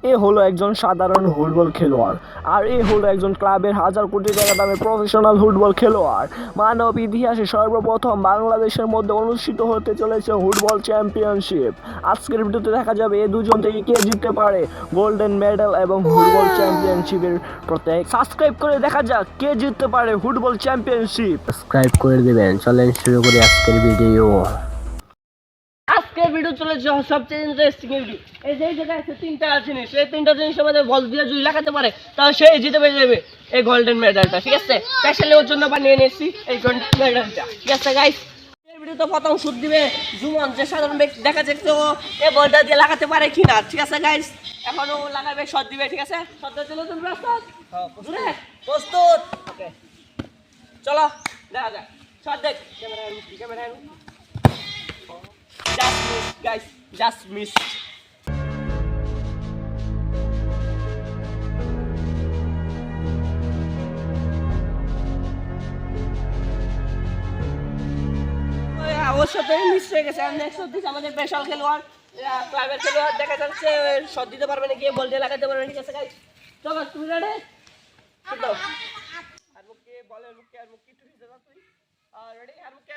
এ হলো একজন সাধারণ ফুটবল খেলোয়াড়, আর এ হলো একজন ক্লাবের হাজার কোটি টাকা দামের প্রফেশনাল ফুটবল খেলোয়াড়। মানব ইতিহাসে সর্বপ্রথম বাংলাদেশের মধ্যে অনুষ্ঠিত হতে চলেছে ফুটবল চ্যাম্পিয়নশিপ। আজকের ভিডিওতে দেখা যাবে এই দুজন থেকে কে জিততে পারে গোল্ডেন মেডেল এবং ফুটবল চ্যাম্পিয়নশিপের প্রত্যেক। সাবস্ক্রাইব করে দেখা যাক কে জিততে পারে ফুটবল চ্যাম্পিয়নশিপ। সাবস্ক্রাইব করে দিবেন। চলেন শুরু করি আজকের ভিডিও। আজকের ভিডিও চলেছে সবচেয়ে ইন্টারেস্টিং ভিডিও। এই যে জায়গায় আছে তিনটা জিনিস, এই তিনটা জিনিস আমাদের বল দিয়ে যদি লাগাতে পারে তাহলে সেই জিতে পেয়ে যাবে এই গোল্ডেন মেডালটা। ঠিক আছে, স্পেশালি ওর জন্য বানিয়ে নিয়েছি এই গোল্ডেন মেডালটা। ঠিক আছে গাইস, এই ভিডিওতে প্রথম শুট দিবে জুমন, যে সাধারণ ব্যক্তি। দেখা যাক তো এই বলটা দিয়ে লাগাতে পারে কিনা। ঠিক আছে গাইস, এখন ও লাগাবে, শট দিবে। ঠিক আছে, শট চলো, তুমি প্রস্তুত? হ্যাঁ প্রস্তুত। ওকে চলো দেখা যাক। শট দেখ, camera Just missed, guys. Just missed. ওর সাথে মিস হয়ে গেছে। নেক্সট হচ্ছে আমাদের স্পেশাল খেলোয়াড়, ক্লাবের খেলোয়াড়। দেখা যাচ্ছে শট দিতে পারবে নাকি, বল দিয়ে লাগাতে পারবে। ঠিক আছে গাইস, চলো তুমি রেডি? আর মুখে বলের মুখে আর মুখে একটু দিতে দাও তুই। রেডি? আর মুখে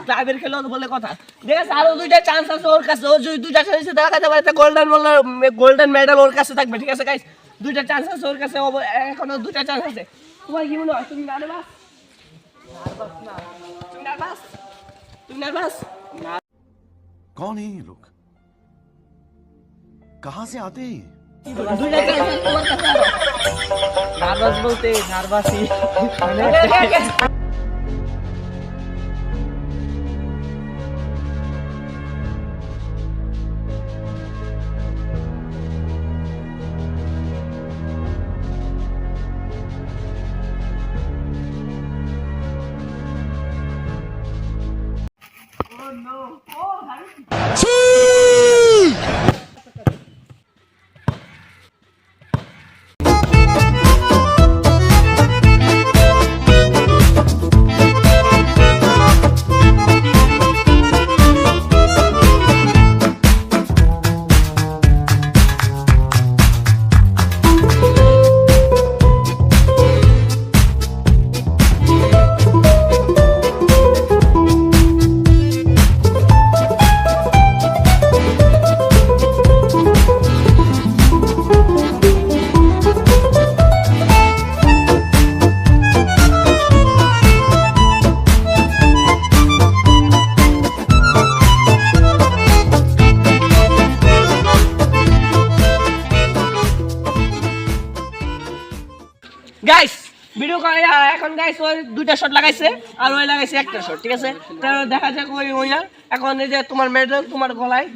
ক্লাবের খেলো বলে কথা। ঠিক আছে, আরো দুইটা চান্স আছে ওর কাছে। ও যদি দুইটা চান্স দেখাতে পারে গোল্ডেন মেডেল ওর কাছে থাকবে। ঠিক আছে গাইস, দুইটা চান্স আছে ওর কাছে, এখনো দুইটা চান্স আছে। তোমার কি মনে হয়? তুমি নার্ভাস? তুমি নার্ভাস? कौन है ये लोग? कहां से आते हैं? দুইটা চান্স তোমার কাছে। নার্ভাস বলতে নার্ভাসই। গাইস ভিডিও এখন গাইস ওই দুইটা শট লাগাইছে আর ওই লাগাইছে একটা শট। ঠিক আছে, দেখা যাক ওই উইনার। এখন এই যে তোমার মেডেল তোমার গলায়,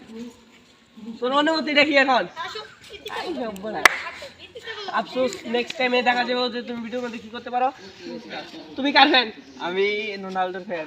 তোর অনুমতি দেখি এখন। আফসোস, নেক্সট টাইমে দেখা যাবে যে তুমি ভিডিওর মধ্যে কি করতে পারো। তুমি কার ফ্যান? আমি রোনাল্ডোর ফ্যান।